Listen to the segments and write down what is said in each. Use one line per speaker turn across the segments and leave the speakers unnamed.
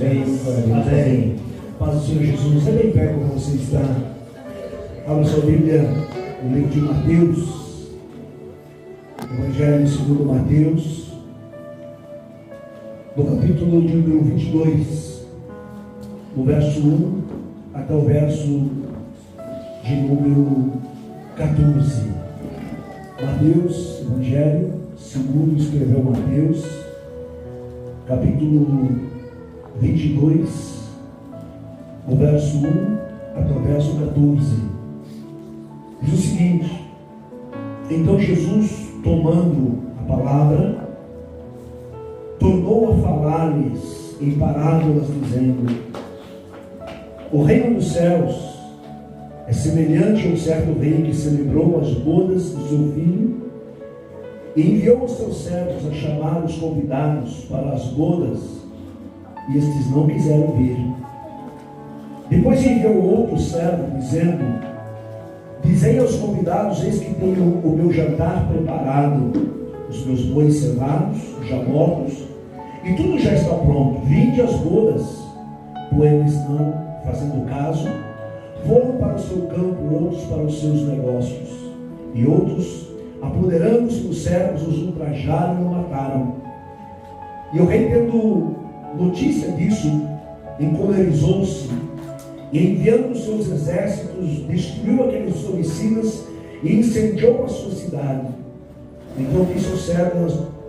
Amém. Amém. Paz do Senhor Jesus. É bem perto como você está. Abra sua Bíblia no livro de Mateus. Evangelho segundo Mateus. No capítulo de número 22. No verso 1 até o verso de número 14. Mateus, Evangelho, segundo escreveu Mateus, capítulo 22, no verso 1 até o verso 14. Diz o seguinte: então Jesus, tomando a palavra, tornou a falar-lhes em parábolas, dizendo: o reino dos céus é semelhante a um certo rei que celebrou as bodas do seu filho e enviou os seus servos a chamar os convidados para as bodas, e estes não quiseram vir. Depois enviou outro servo, dizendo: dizei aos convidados: eis que tenho o meu jantar preparado, os meus bois cevados, já mortos, e tudo já está pronto, vinde às bodas. Pois eles não, fazendo caso, foram para o seu campo, outros para os seus negócios, e outros, apoderando-se dos servos, os ultrajaram e o mataram. E o rei, tendo notícia disso, encolerizou-se e, enviando os seus exércitos, destruiu aqueles homicidas e incendiou a sua cidade. Então disse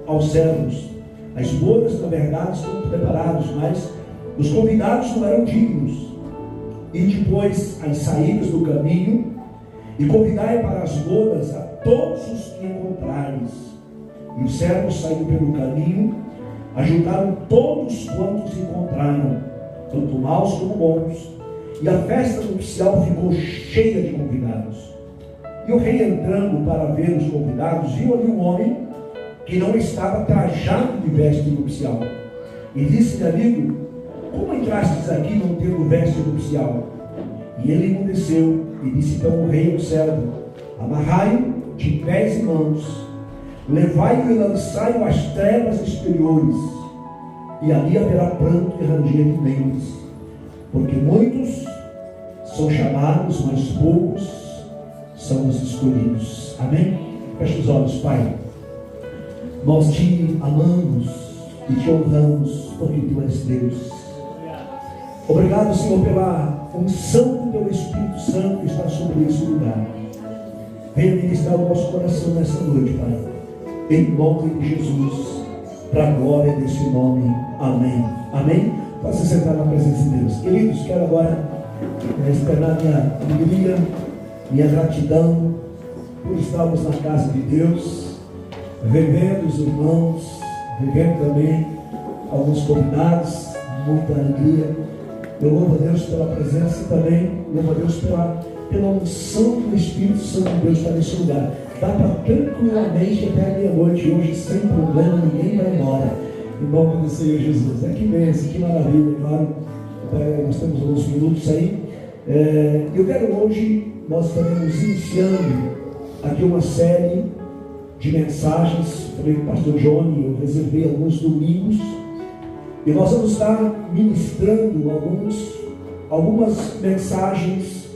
aos servos: as bodas, na verdade, estão preparadas, mas os convidados não eram dignos. E depois as saídas do caminho, e convidai para as bodas a todos os que encontrares. E os servos saíram pelo caminho, ajuntaram todos quantos encontraram, tanto maus como bons, e a festa nupcial ficou cheia de convidados. E o rei, entrando para ver os convidados, viu ali um homem que não estava trajado de veste nupcial, e disse-lhe: amigo, como entrastes aqui não tendo veste nupcial? E ele emudeceu, e disse então o rei ao servo: amarrai-o de pés e mãos, levai-o e lançai-o às trevas exteriores, e ali haverá pranto e ranger de dentes, porque muitos são chamados, mas poucos são os escolhidos. Amém? Feche os olhos, Pai. Nós te amamos e te honramos, porque tu és Deus. Obrigado, Senhor, pela unção do teu Espírito Santo que está sobre esse lugar. Venha ministrar o nosso coração nessa noite, Pai, em nome de Jesus, para a glória desse nome. Amém. Amém. Pode se sentar na presença de Deus. Queridos, quero agora externar minha alegria, minha gratidão por estarmos na casa de Deus, revendo os irmãos, revendo também alguns convidados. Muita alegria. Eu louvo a Deus pela presença e também louvo a Deus pela unção do Espírito Santo de Deus está nesse lugar. Dá para tranquilamente até a meia-noite hoje, sem problema, ninguém vai embora. Em nome do Senhor Jesus. Que bênção, que maravilha, claro. Nós temos alguns minutos aí. Eu quero hoje, nós estaremos iniciando aqui uma série de mensagens. Falei com o pastor Johnny, eu reservei alguns domingos. E nós vamos estar ministrando algumas mensagens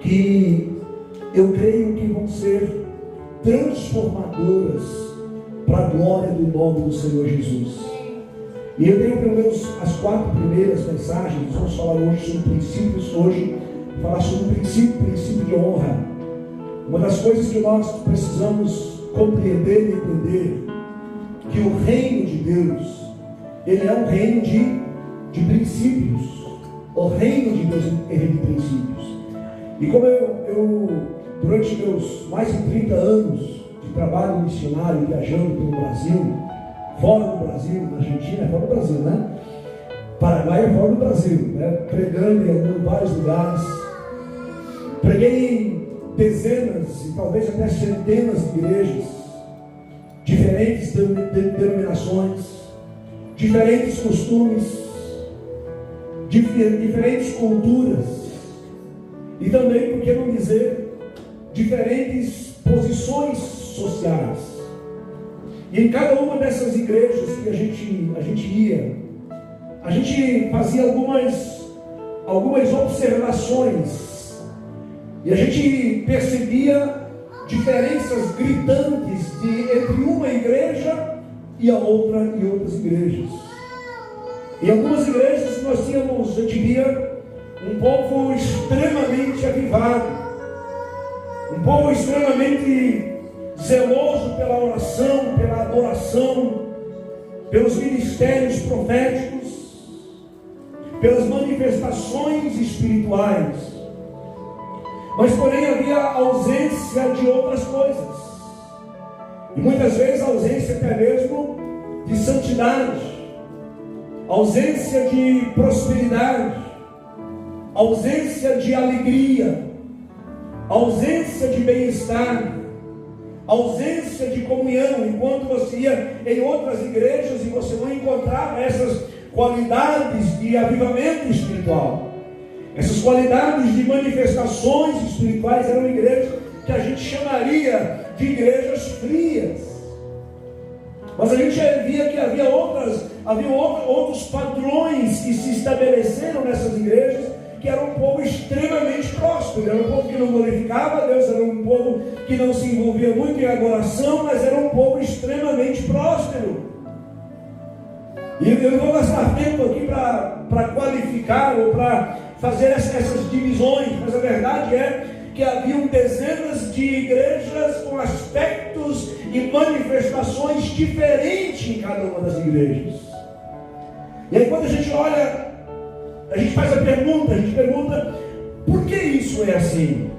que eu creio que vão ser transformadoras para a glória do nome do Senhor Jesus. E eu tenho pelo menos as 4 primeiras mensagens. Nós vamos falar hoje sobre princípios, falar sobre o princípio de honra. Uma das coisas que nós precisamos compreender e entender, que o reino de Deus, ele é um reino de princípios. O reino de Deus é reino de princípios. E como eu durante meus mais de 30 anos de trabalho missionário, viajando pelo Brasil, fora do Brasil, na Argentina é fora do Brasil, né? Paraguai é fora do Brasil, né? Pregando em vários lugares. Preguei em dezenas e talvez até centenas de igrejas, diferentes denominações, diferentes costumes, diferentes culturas, e também, por que não dizer, diferentes posições sociais. E em cada uma dessas igrejas que a gente ia, a gente fazia algumas observações e a gente percebia diferenças gritantes entre uma igreja e a outra e outras igrejas. Em algumas igrejas nós tínhamos, eu diria, um povo extremamente avivado, um povo extremamente zeloso pela oração, pela adoração, pelos ministérios proféticos, pelas manifestações espirituais. Mas porém havia ausência de outras coisas, e muitas vezes ausência até mesmo de santidade, ausência de prosperidade, ausência de alegria, ausência de bem-estar, ausência de comunhão. Enquanto você ia em outras igrejas e você não encontrava essas qualidades de avivamento espiritual, essas qualidades de manifestações espirituais, eram igrejas que a gente chamaria de igrejas frias. Mas a gente via que havia outros padrões que se estabeleceram nessas igrejas, que era um povo extremamente próspero, era um povo que não glorificava a Deus, era um povo que não se envolvia muito em adoração, mas era um povo extremamente próspero. E eu não vou gastar tempo aqui para qualificar ou para fazer essas divisões, mas a verdade é que haviam dezenas de igrejas com aspectos e manifestações diferentes em cada uma das igrejas. E aí quando a gente olha, a gente faz a gente pergunta, por que isso é assim?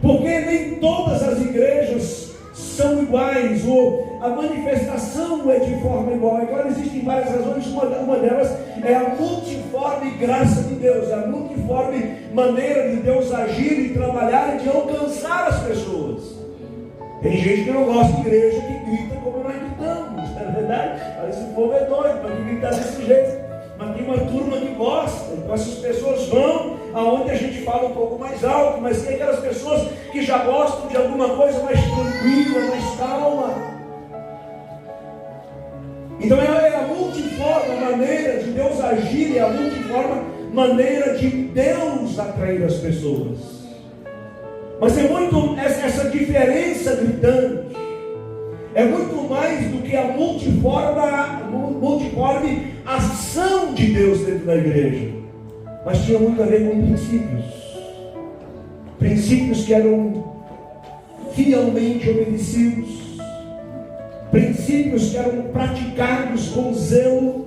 Porque nem todas as igrejas são iguais, ou a manifestação é de forma igual. É claro, existem várias razões, uma delas é a multiforme graça de Deus, é a multiforme maneira de Deus agir e trabalhar e de alcançar as pessoas. Tem gente que não gosta de igreja que grita como nós gritamos, não é verdade? Parece que o povo é doido para gritar desse jeito. Mas tem uma turma que gosta, então essas pessoas vão aonde a gente fala um pouco mais alto, mas tem aquelas pessoas que já gostam de alguma coisa mais tranquila, mais calma. Então é a multiforme maneira de Deus agir, é a multiforme maneira de Deus atrair as pessoas. Mas é muito essa diferença gritante, é muito mais do que a multiforme ação de Deus dentro da igreja, mas tinha muito a ver com princípios que eram fielmente obedecidos, princípios que eram praticados com zelo,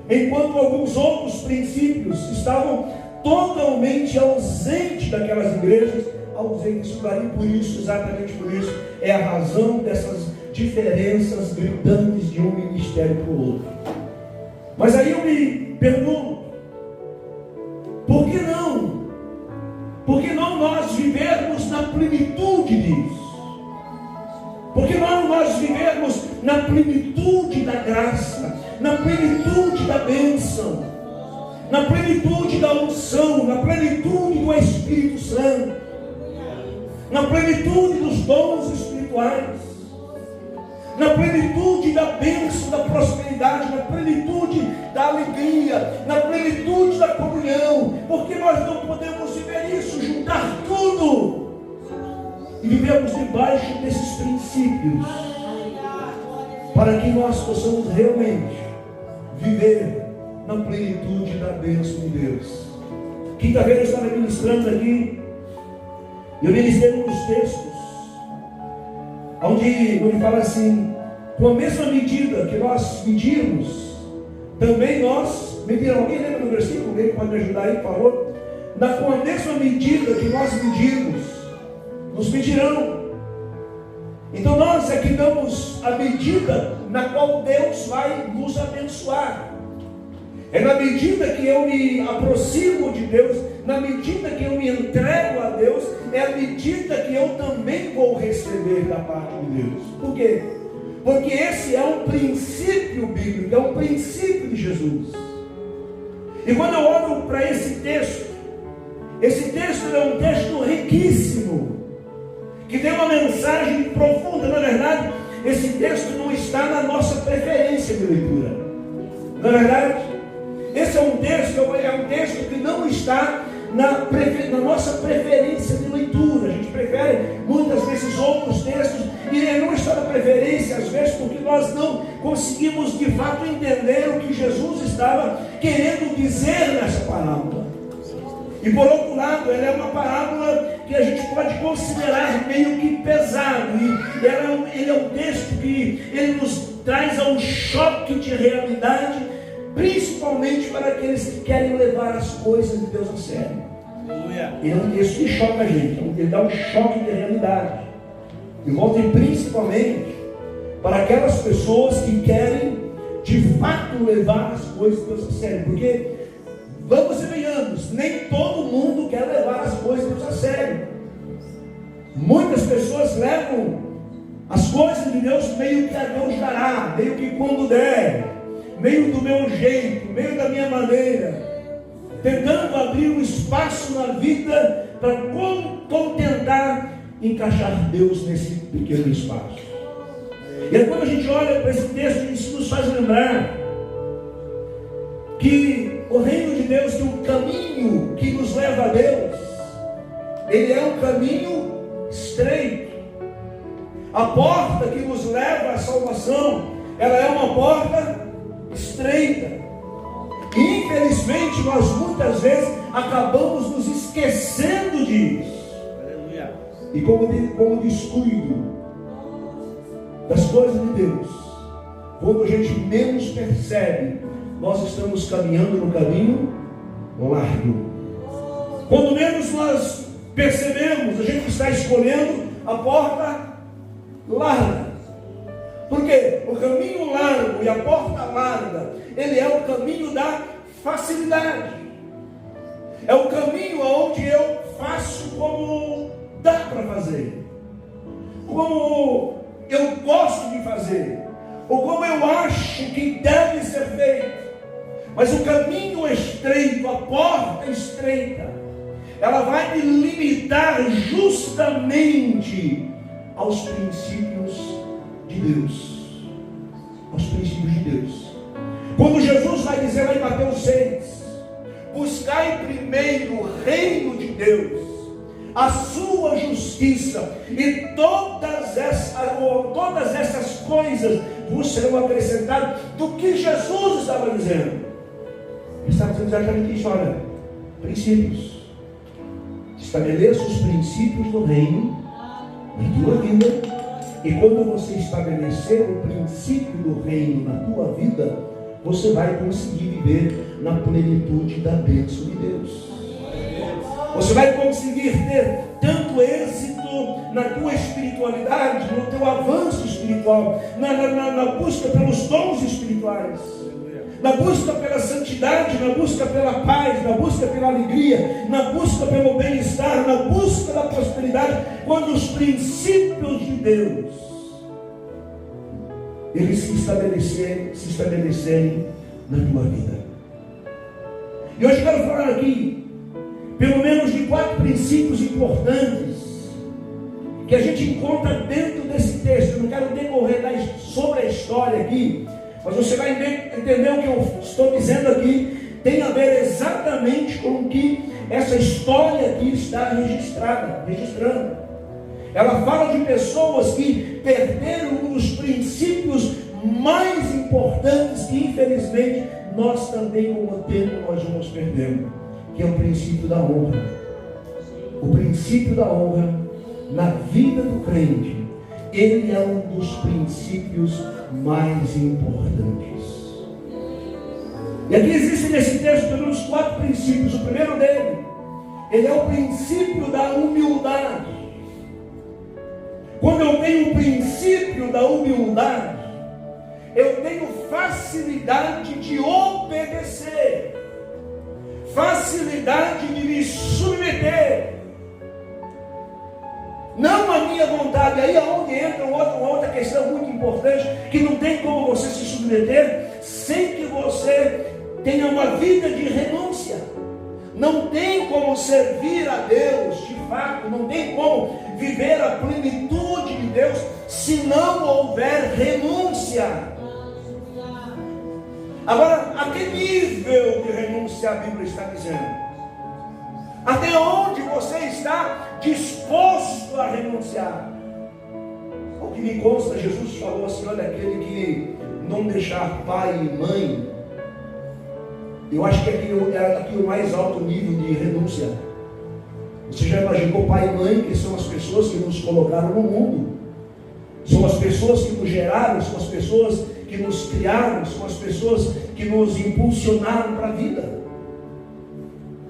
enquanto alguns outros princípios estavam totalmente ausentes daquelas igrejas, ausentes do lugar. E por isso, exatamente por isso, é a razão dessas diferenças gritantes de um ministério para o outro. Mas aí eu me pergunto, por que não? Por que não nós vivermos na plenitude disso? Por que não nós vivermos na plenitude da graça, na plenitude da bênção, na plenitude da unção, na plenitude do Espírito Santo, na plenitude dos dons espirituais, na plenitude da bênção, da prosperidade, na plenitude da alegria, na plenitude da comunhão? Porque nós não podemos viver isso, juntar tudo e vivemos debaixo desses princípios, para que nós possamos realmente viver na plenitude da bênção de Deus. Quinta-feira eu estava ministrando aqui, e eu ministrei um dos textos onde fala assim: com a mesma medida que nós medirmos, também nós medirão. Alguém lembra do versículo? Alguém pode me ajudar aí, por favor? Com a mesma medida que nós medirmos, nos medirão. Então nós é que damos a medida na qual Deus vai nos abençoar. É na medida que eu me aproximo de Deus, na medida que eu me entrego a Deus, é a medida que eu também vou receber da parte de Deus. Por quê? Porque esse é um princípio bíblico, é um princípio de Jesus. E quando eu olho para esse texto é um texto riquíssimo, que tem uma mensagem profunda. Na verdade, esse texto não está na nossa preferência de leitura. Na verdade, esse é um texto que não está na nossa preferência de leitura. A gente prefere muitas vezes outros textos, e ele não está na preferência, às vezes, porque nós não conseguimos de fato entender o que Jesus estava querendo dizer nessa parábola. E por outro lado, ela é uma parábola que a gente pode considerar meio que pesado, e ele é um texto que ele nos traz a um choque de realidade, principalmente para aqueles que querem levar as coisas de Deus a sério. Ele é um texto que choca a gente, ele dá um choque de realidade. E volta principalmente para aquelas pessoas que querem de fato levar as coisas de Deus a sério. Porque, vamos e venhamos, nem todo mundo quer levar as coisas de Deus a sério. Muitas pessoas levam as coisas de Deus meio que a Deus dará, meio que quando der, meio do meu jeito, meio da minha maneira, tentando abrir um espaço na vida para tentar encaixar Deus nesse pequeno espaço. E aí, quando a gente olha para esse texto, isso nos faz lembrar que o reino de Deus, que o caminho que nos leva a Deus, ele é um caminho estreito. A porta que nos leva à salvação, ela é uma porta estreita. E infelizmente nós muitas vezes acabamos nos esquecendo disso. E como descuido das coisas de Deus, quando a gente menos percebe, nós estamos caminhando no caminho largo. Quando menos nós percebemos, a gente está escolhendo a porta larga. Porque o caminho largo e a porta larga, ele é o caminho da facilidade. É o caminho onde eu faço como dá para fazer, como eu gosto de fazer, ou como eu acho que deve ser feito. Mas o caminho estreito, a porta estreita, ela vai me limitar justamente aos princípios de Deus. Aos princípios de Deus. Quando Jesus vai dizer lá em Mateus 6, buscai primeiro o reino de Deus, a sua justiça, e todas essas coisas vos serão acrescentadas. Do que Jesus estava dizendo? Ele estava dizendo exatamente isso. Olha, princípios. Estabeleça os princípios do reino na tua vida, e quando você estabelecer o princípio do reino na tua vida, você vai conseguir viver na plenitude da bênção de Deus. Você vai conseguir ter tanto êxito na tua espiritualidade, no teu avanço espiritual, na busca pelos dons espirituais, na busca pela santidade, na busca pela paz, na busca pela alegria, na busca pelo bem-estar, na busca da prosperidade, quando os princípios de Deus eles se estabelecerem na tua vida. E hoje eu quero falar aqui pelo menos de 4 princípios importantes que a gente encontra dentro desse texto. Eu não quero decorrer sobre a história aqui, mas você vai entender o que eu estou dizendo aqui. Tem a ver exatamente com o que essa história aqui está registrando. Ela fala de pessoas que perderam um dos princípios mais importantes que infelizmente nós também com o tempo nós vamos perdendo, que é o princípio da honra. O princípio da honra na vida do crente, ele é um dos princípios mais importantes. E aqui existem nesse texto pelo menos 4 princípios. O primeiro dele, ele é o princípio da humildade. Quando eu tenho o princípio da humildade, eu tenho facilidade de obedecer, facilidade de me submeter, não a minha vontade. Aí é onde entra uma outra questão muito importante, que não tem como você se submeter sem que você tenha uma vida de renúncia. Não tem como servir a Deus de fato, não tem como viver a plenitude de Deus se não houver renúncia. Agora, a que nível de renúncia? renunciar, a Bíblia está dizendo? Até onde você está disposto a renunciar? O que me consta, Jesus falou assim: olha, aquele que não deixar pai e mãe, eu acho que aqui o mais alto nível de renúncia. Você já imaginou pai e mãe, que são as pessoas que nos colocaram no mundo, são as pessoas que nos geraram, são as pessoas que nos criaram, são as pessoas que nos impulsionaram para a vida.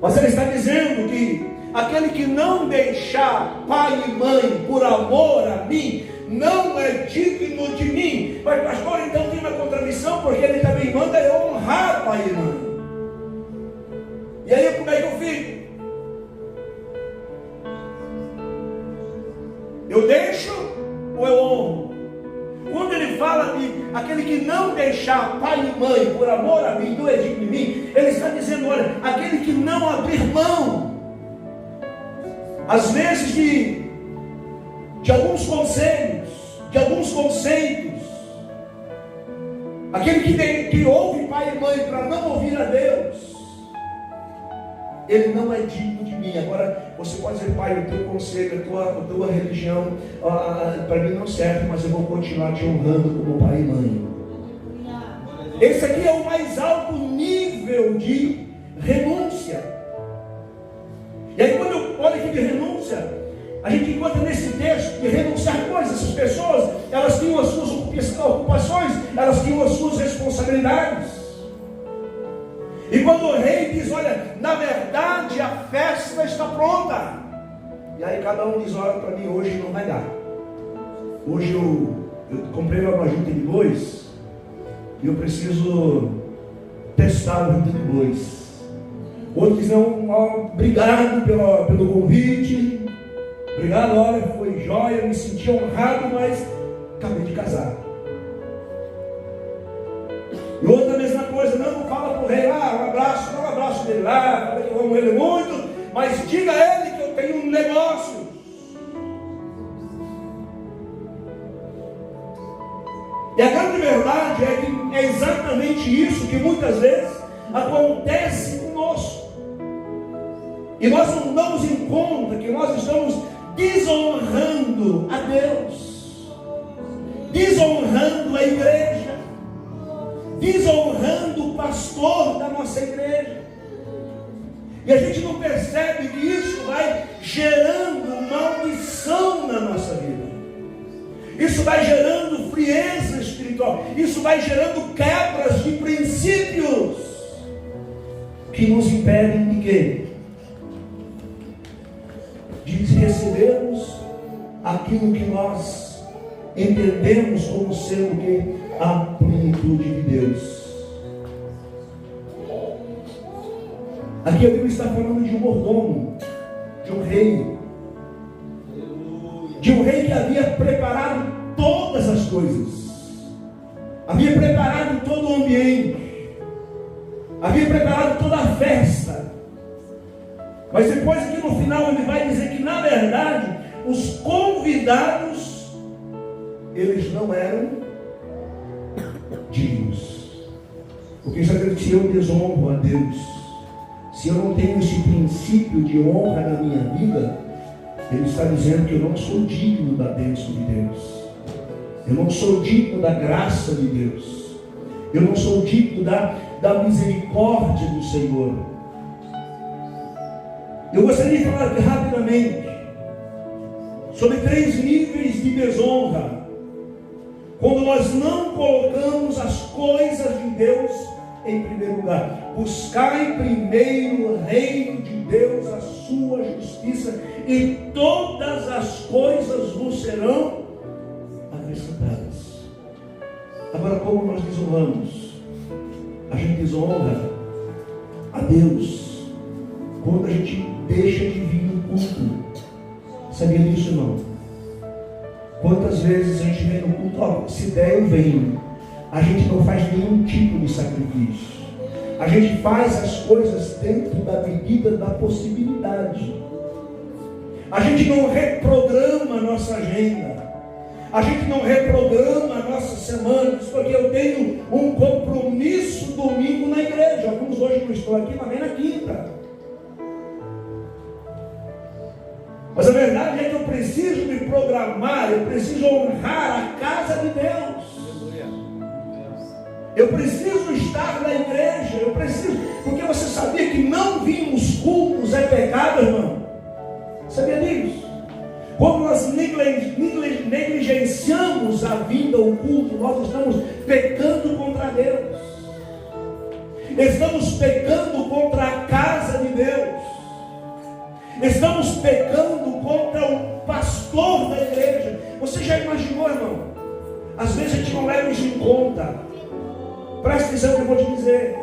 Mas ele está dizendo que aquele que não deixar pai e mãe por amor a mim, não é digno de mim. Mas pastor, então tem uma contradição, porque ele também manda eu honrar pai e mãe. E aí como é que eu fico? Eu deixo ou eu honro? Quando ele fala de aquele que não deixar pai e mãe por amor a mim, não é digno de mim, ele está dizendo, olha, aquele que não abrir mão, às vezes de alguns conselhos, de alguns conceitos, aquele que ouve pai e mãe para não ouvir a Deus, ele não é digno de mim. Agora, você pode dizer, pai, o teu conselho, a tua religião, para mim não serve, mas eu vou continuar te honrando como pai e mãe. Esse aqui é o mais alto nível de renúncia. E aí, quando eu olho aqui de renúncia, a gente encontra nesse texto de renunciar coisas. Essas pessoas, elas tinham as suas ocupações, elas tinham as suas responsabilidades. E quando o rei diz, olha, na verdade a festa está pronta, e aí cada um diz, olha, para mim hoje não vai dar. Hoje eu comprei uma junta de bois e eu preciso testar a junta de bois. Outro diz, não, obrigado pelo convite, obrigado, olha, foi jóia, me senti honrado, mas acabei de casar. E outra a mesma coisa, não fala para o rei, um abraço, dá um abraço dele lá, fala que eu amo ele muito, mas diga a ele que eu tenho um negócio. E a grande verdade é que é exatamente isso que muitas vezes acontece conosco. E nós não damos em conta que nós estamos desonrando a Deus, desonrando a igreja, desonrando o pastor da nossa igreja. E a gente não percebe que isso vai gerando maldição na nossa vida. Isso vai gerando frieza espiritual. Isso vai gerando quebras de princípios que nos impedem de quê? De recebermos aquilo que nós entendemos como sendo o quê? A plenitude de Deus. Aqui a Bíblia está falando de um mordomo, de um rei, que havia preparado todas as coisas, havia preparado todo o ambiente, havia preparado toda a festa. Mas depois aqui no final ele vai dizer que na verdade os convidados, eles não eram dignos. Porque se eu desonro a Deus, se eu não tenho esse princípio de honra na minha vida, ele está dizendo que eu não sou digno da bênção de Deus, eu não sou digno da graça de Deus, eu não sou digno da misericórdia do Senhor. Eu gostaria de falar aqui rapidamente sobre 3 níveis de desonra quando nós não colocamos as coisas de Deus em primeiro lugar. Buscai primeiro o reino de Deus, a sua justiça, e todas as coisas vos serão acrescentadas. Agora, como nós desonramos? A gente desonra a Deus quando a gente deixa de vir no culto. Sabia disso, irmão? Quantas vezes a gente vem no culto, se der eu venho. A gente não faz nenhum tipo de sacrifício. A gente faz as coisas dentro da medida da possibilidade. A gente não reprograma a nossa agenda. A gente não reprograma a nossa semana, porque eu tenho um compromisso domingo na igreja. Alguns hoje não estão aqui, mas nem na quinta. Mas a verdade é que eu preciso me programar, eu preciso honrar a casa de Deus. Eu preciso estar na igreja, eu preciso, porque você sabia que não vir nos cultos é pecado, irmão? Sabia disso? Quando nós negligenciamos a vinda ao culto, nós estamos pecando contra Deus. Estamos pecando contra a casa de Deus. Estamos pecando contra o pastor da igreja. Você já imaginou, irmão? Às vezes a gente não leva isso em conta. Presta atenção no que eu vou te dizer.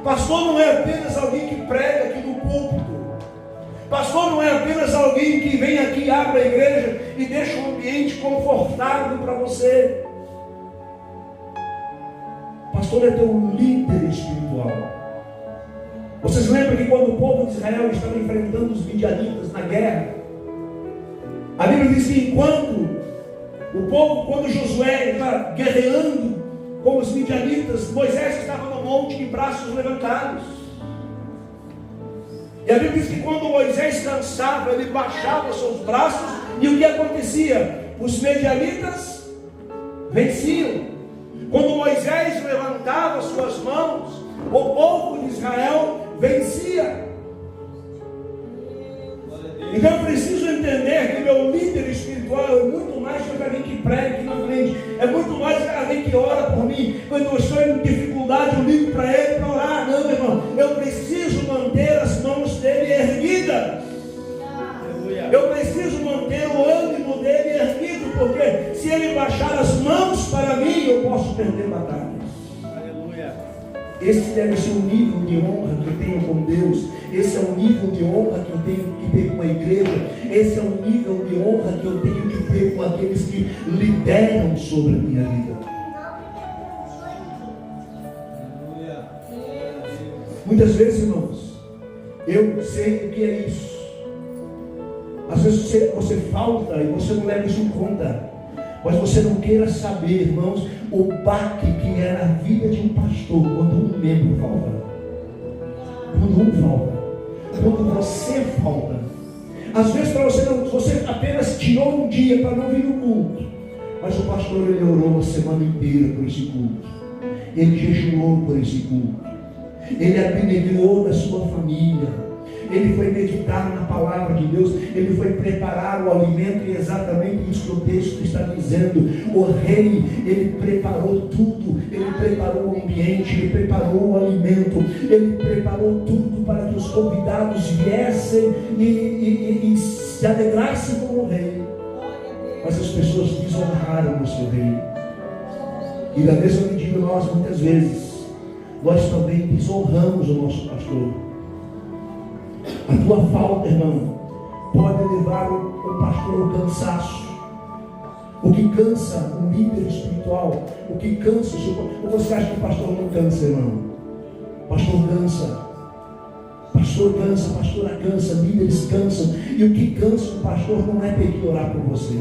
Pastor não é apenas alguém que prega aqui no púlpito. Pastor não é apenas alguém que vem aqui, abre a igreja e deixa um ambiente confortável para você. Pastor é teu líder espiritual. Vocês lembram que quando o povo de Israel estava enfrentando os midianitas na guerra, a Bíblia diz que quando Josué estava guerreando com os midianitas, Moisés estava no monte de braços levantados. E a Bíblia diz que quando Moisés cansava, ele baixava seus braços, e o que acontecia? Os midianitas venciam. Quando Moisés levantava suas mãos, o povo de Israel vencia. Então eu preciso entender que meu líder espiritual é muito mais que alguém que prega aqui na frente, é muito mais que alguém que ora por mim. Quando eu estou em dificuldade, eu ligo para ele para orar. Não, irmão, eu preciso manter as mãos dele erguidas. Eu preciso manter o ânimo dele erguido, porque se ele baixar as mãos para mim, eu posso perder batalhas. Esse deve ser o nível de honra que eu tenho com Deus. Esse é o nível de honra que eu tenho que ter com a igreja. Esse é o nível de honra que eu tenho que ter com aqueles que lideram sobre a minha vida. Muitas vezes, irmãos, eu sei o que é isso. Às vezes você falta e você não leva isso em conta. Mas você não queira saber, irmãos, o baque que é a vida de um pastor quando um membro falta. Quando um falta. Quando você falta. Às vezes você apenas tirou um dia para não vir no culto. Mas o pastor, ele orou a semana inteira por esse culto. Ele jejuou por esse culto. Ele abnegou da sua família. Ele foi meditar na palavra de Deus. Ele foi preparar o alimento. E é exatamente isso que o texto está dizendo. O rei, ele preparou tudo. Ele preparou o ambiente. Ele preparou o alimento. Ele preparou tudo para que os convidados viessem e se alegrassem com o rei. Mas as pessoas desonraram o seu rei. E da mesma medida nós, muitas vezes, nós também desonramos o nosso pastor. A tua falta, irmão, pode levar o pastor ao cansaço. O que cansa um líder espiritual, o que cansa o seu... Ou você acha que o pastor não cansa, irmão? O pastor cansa. Pastor cansa, pastora cansa, líderes cansam. E o que cansa o pastor não é ter que orar por você.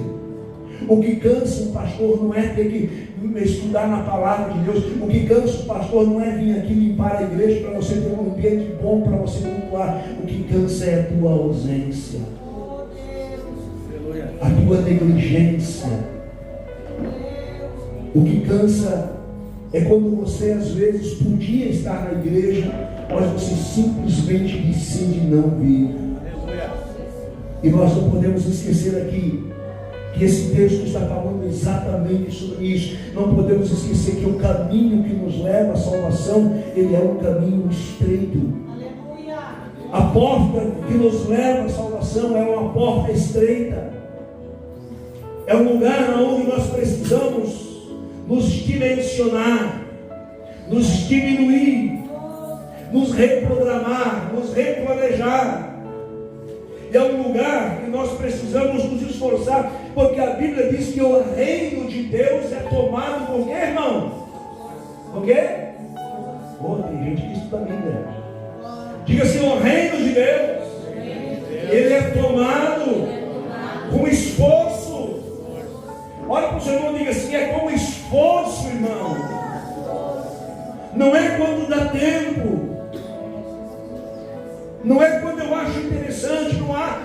O que cansa o pastor não é ter que estudar na palavra de Deus. O que cansa o pastor não é vir aqui limpar a igreja para você ter um ambiente bom para você cultuar. O que cansa é a tua ausência, a tua negligência. O que cansa é quando você às vezes podia estar na igreja, mas você simplesmente decide não vir. E nós não podemos esquecer aqui que esse texto está falando exatamente sobre isso. Não podemos esquecer que o caminho que nos leva à salvação, ele é um caminho estreito. A porta que nos leva à salvação é uma porta estreita. É um lugar onde nós precisamos nos dimensionar, nos diminuir, nos reprogramar, nos replanejar. É um lugar que nós precisamos nos esforçar, porque a Bíblia diz que o reino de Deus é tomado por quê, irmão? Por quê? Tem gente que estuda a Bíblia. Diga assim: o reino de Deus, ele é tomado com esforço. seu irmão diga assim: é com esforço, irmão. Não é quando dá tempo. Não é quando eu acho interessante.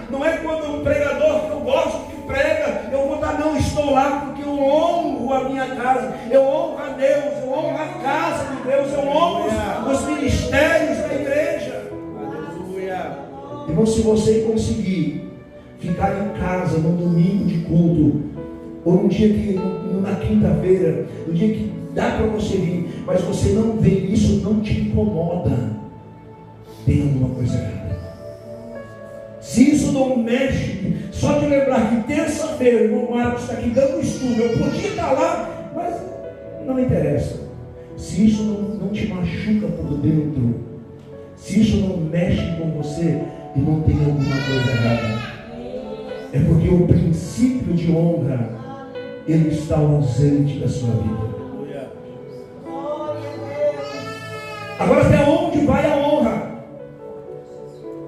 Não é quando um pregador que eu gosto que prega, eu vou dar, não, estou lá porque eu honro a minha casa, eu honro a Deus, eu honro a casa de Deus, eu honro os ministérios da igreja. Aleluia. Irmão, se você conseguir ficar em casa no domingo de culto, ou no dia que, na quinta-feira, no dia que dá para você vir, mas você não vê isso, não te incomoda, tem alguma coisa errada. Se isso não mexe, só de lembrar que terça-feira o irmão Marcos está aqui dando estudo, eu podia estar lá, mas não interessa. Se isso não te machuca por dentro, se isso não mexe com você, e não tem alguma coisa errada, é porque o princípio de honra, ele está ausente da sua vida. Agora, até onde vai a honra?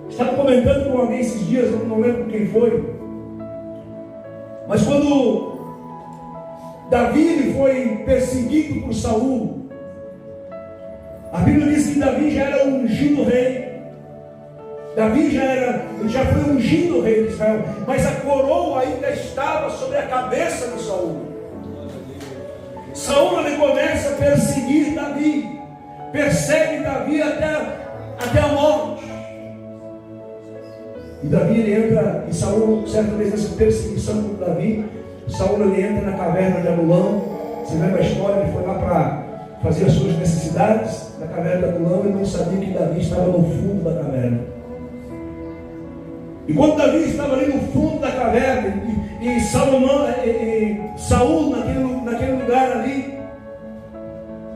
Estava comentando com alguém esses dias, eu não lembro quem foi, mas quando Davi foi perseguido por Saul, a Bíblia diz que Davi já era ungido rei. Davi já foi ungido rei de Israel, mas a coroa ainda estava sobre a cabeça de Saul. Saul ele começa a perseguir Davi, persegue Davi até a morte. E Davi ele entra, e Saul, certa vez nessa perseguição com Davi, Saul ele entra na caverna de Adulão. Você lembra a história? Ele foi lá para fazer as suas necessidades na caverna de Adulão e não sabia que Davi estava no fundo da caverna. E quando Davi estava ali no fundo da caverna, e Saul naquele lugar ali,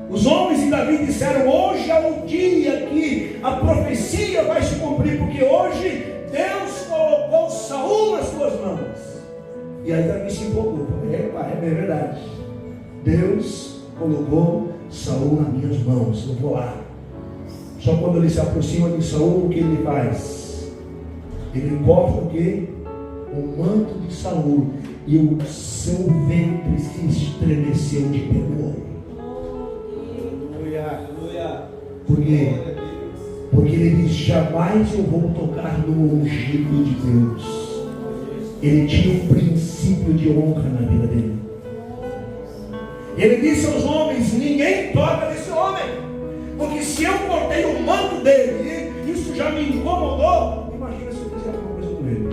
os homens de Davi disseram: hoje é o dia que a profecia vai se cumprir, porque hoje Deus colocou Saul nas suas mãos. E aí Davi se empolgou: é verdade, Deus colocou Saul nas minhas mãos, eu vou lá. Só quando ele se aproxima de Saul, o que ele faz? Ele corta o quê? O manto de Saul, e o seu ventre se estremeceu de temor. Por quê? Porque ele diz: jamais eu vou tocar no ungido de Deus. Ele tinha um princípio de honra na vida dele. Ele disse aos homens: ninguém toca nesse homem, porque se eu cortei o manto dele, isso já me incomodou. Imagina se eu fizer alguma coisa com ele.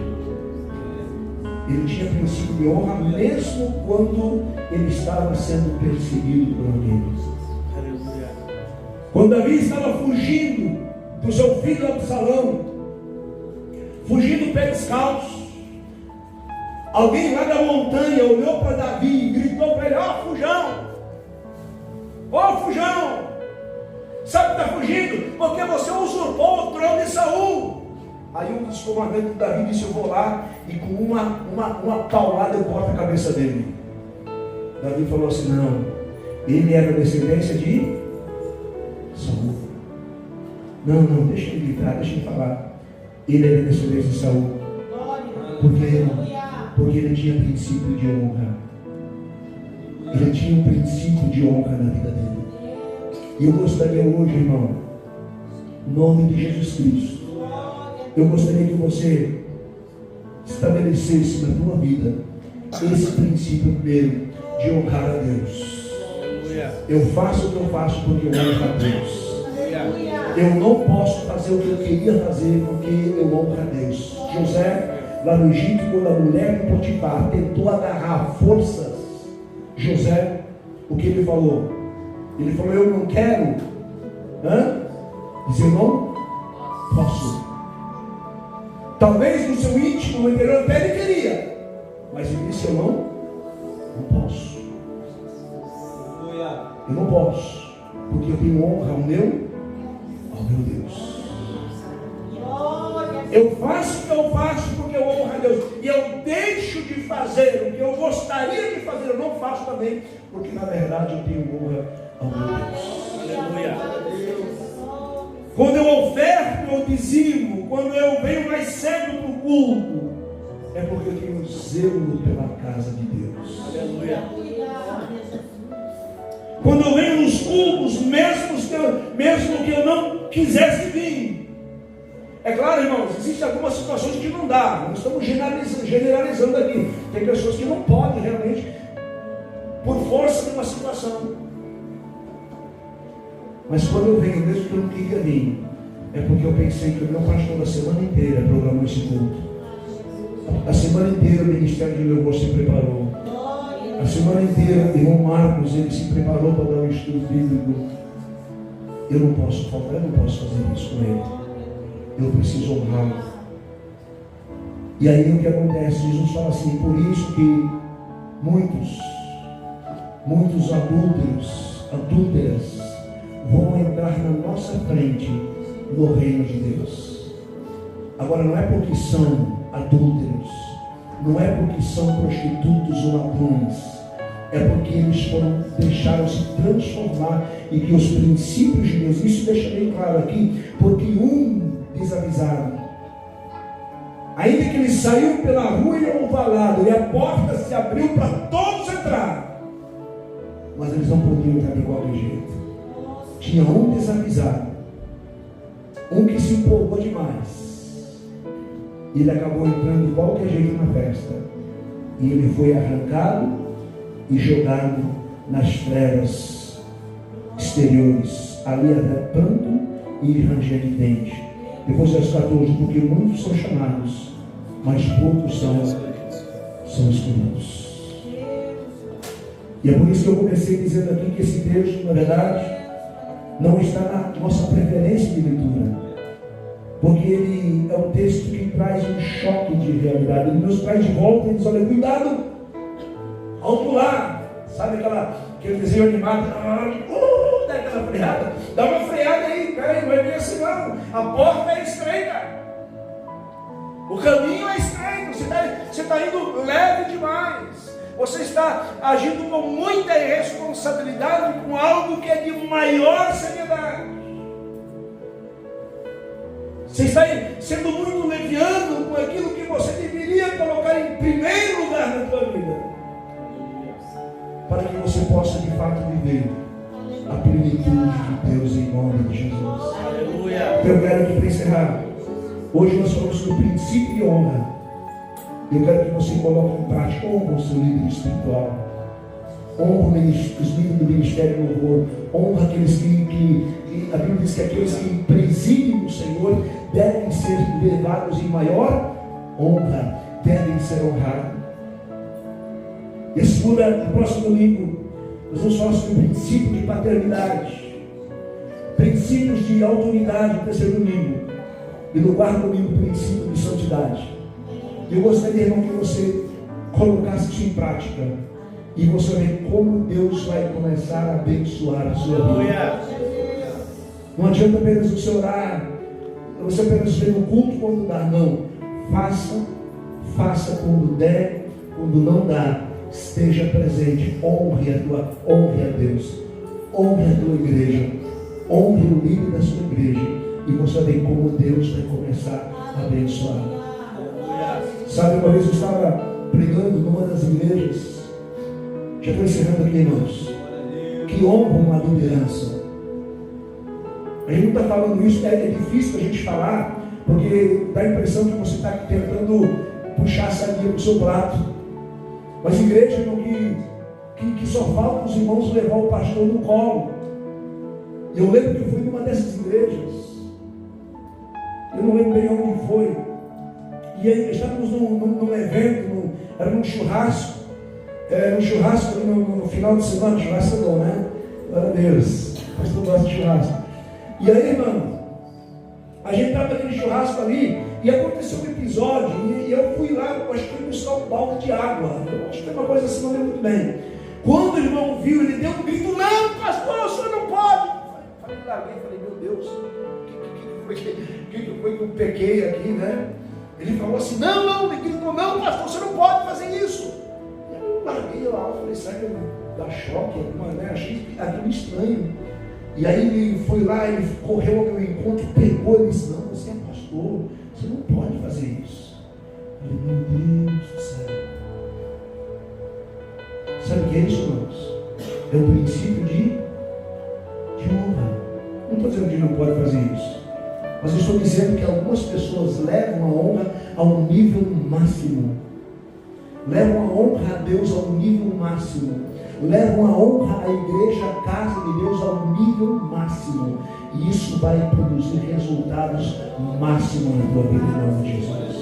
Ele tinha princípio de honra mesmo quando ele estava sendo perseguido por alguém. Quando Davi estava fugindo do seu filho Absalão, fugindo pé descalço, alguém lá da montanha olhou para Davi e gritou para ele: ó fujão, ó fujão, sabe que está fugindo? Porque você usurpou o trono de Saul. Aí um dos comandantes de Davi disse: eu vou lá e com uma paulada eu corto a cabeça dele. Davi falou assim: não, ele era descendência de Saul. Não, deixa ele gritar, deixa ele falar. Ele era descendência de Saul. Porque ele tinha princípio de honra. Ele tinha um princípio de honra na vida dele. E eu gostaria hoje, irmão, em nome de Jesus Cristo, eu gostaria que você estabelecesse na tua vida esse princípio primeiro de honrar a Deus. Eu faço o que eu faço porque eu honro a Deus. Eu não posso fazer o que eu queria fazer porque eu honro a Deus. José, lá no Egito, quando a mulher de Potifar tentou agarrar forças José, o que ele falou? Ele falou: eu não quero. Dizer não posso. Talvez no seu íntimo, no interior, até ele queria, mas ele disse: eu não posso. Eu não posso, porque eu tenho honra ao meu Deus. Eu faço o que eu faço porque eu honro a Deus. E eu deixo de fazer o que eu gostaria de fazer, eu não faço também, porque na verdade eu tenho honra ao meu Deus. Aleluia. Quando eu oferto, eu dizimo. Quando eu venho mais cedo para o culto, é porque eu tenho zelo pela casa de Deus. Aleluia. Quando eu venho nos cultos, mesmo que eu não quisesse vir. É claro, irmãos, existem algumas situações que não dá. Nós estamos generalizando aqui. Tem pessoas que não podem realmente, por força de uma situação. Mas quando eu venho, mesmo que eu não queria vir, é porque eu pensei que o meu pastor da semana inteira programou esse culto. A semana inteira o Ministério de Louvor se preparou. A semana inteira o irmão Marcos, ele se preparou para dar um estudo bíblico. Eu não posso faltar, eu não posso fazer isso com ele. Eu preciso honrá-lo. E aí o que acontece? Jesus fala assim: por isso que muitos adúlteras vão entrar na nossa frente no reino de Deus. Agora, não é porque são adúlteros, não é porque são prostitutos ou ladrões, é porque eles deixaram-se transformar e que os princípios de Deus, isso deixa bem claro aqui, porque desavisado, ainda que ele saiu pela rua e não falado, e a porta se abriu para todos entrar, mas eles não podiam entrar de qualquer jeito. Tinha um desavisado, um que se empolgou demais, e ele acabou entrando de qualquer jeito na festa, e ele foi arrancado e jogado nas trevas exteriores. Ali havia pranto e ranger de dente. Depois verso 14: porque muitos são chamados, mas poucos são escolhidos. E é por isso que eu comecei dizendo aqui que esse texto, na verdade, não está na nossa preferência de leitura, porque ele é um texto que traz um choque de realidade. Ele nos traz de volta e diz: olha, cuidado ao pular. Sabe aquele desenho animado? Dá aquela freada. Dá uma freada aí, peraí, não é bem assim não. A porta é estreita, o caminho é estreito. Você está indo leve demais. Você está agindo com muita irresponsabilidade, com algo que é de maior seriedade. Você está sendo muito leviano com aquilo que você deveria colocar em primeiro lugar na tua vida, para que você possa de fato viver a plenitude de Deus em nome de Jesus. Aleluia. Eu quero que, para encerrar, hoje nós falamos sobre o princípio de honra. Eu quero que você coloque em prática: honra o seu líder espiritual, honra os líderes do Ministério do Louvor, honra aqueles que a Bíblia diz que aqueles que presidem o Senhor devem ser levados em maior honra, devem ser honrados. E segunda, no próximo domingo, nós vamos falar sobre o princípio de paternidade, princípios de autoridade no terceiro domingo, e no quarto domingo, o princípio de santidade. Eu gostaria, irmão, que você colocasse isso em prática, e você vê como Deus vai começar a abençoar a sua vida. Não adianta apenas você orar, você apenas ver no culto quando dá. Não, faça quando der, quando não dá, esteja presente. Honre a Deus, honre a tua igreja, honre o líder da sua igreja, e você vê como Deus vai começar a abençoar. Sabe, uma vez eu estava pregando numa das igrejas, já estou encerrando aqui, irmãos, que honram a liderança. A gente não está falando isso, é difícil a gente falar, porque dá a impressão que você está tentando puxar a sardinha para o seu prato. Mas igreja, irmão, que só falta os irmãos levar o pastor no colo. Eu lembro que eu fui numa dessas igrejas, eu não lembro bem onde foi, e aí estávamos num evento, era num churrasco, no final de semana. Churrasco é bom, né? Glória a Deus, o pastor gosta de churrasco. E aí, irmão, a gente estava naquele churrasco ali, e aconteceu um episódio, e eu fui lá, eu acho que fui buscar um balde de água, eu acho que foi uma coisa assim, não lembro muito bem. Quando o irmão viu, ele deu um grito: não, pastor, o senhor não pode. Falei, meu Deus, o que foi que eu pequei aqui, né? Ele falou assim: não, ele gritou: não, pastor, você não pode fazer isso. Eu larguei lá, falei: será que dá choque? Né? Achei aquilo estranho. E aí ele foi lá, ele correu ao meu encontro, pegou e disse: não, você é pastor, você não pode fazer isso. Eu falei: meu Deus do céu. Sabe o que é isso, irmãos? É o princípio de Mas eu estou dizendo que algumas pessoas levam a honra ao nível máximo. Levam a honra a Deus ao nível máximo. Levam a honra à igreja, à casa de Deus ao nível máximo. E isso vai produzir resultados máximos na tua vida, em nome de Jesus.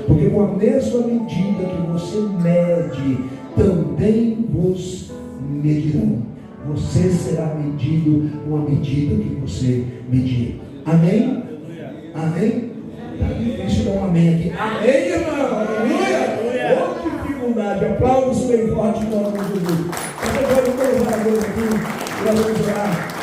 Porque com a mesma medida que você mede, também vos medirão. Você será medido com a medida que você medir. Amém? Amém? Está difícil dar um amém aqui. Amém, irmão? Aleluia! Oh, que dificuldade. Aplausos bem forte em nome de Jesus. Você pode colocar a Deus aqui. Nós vamos orar.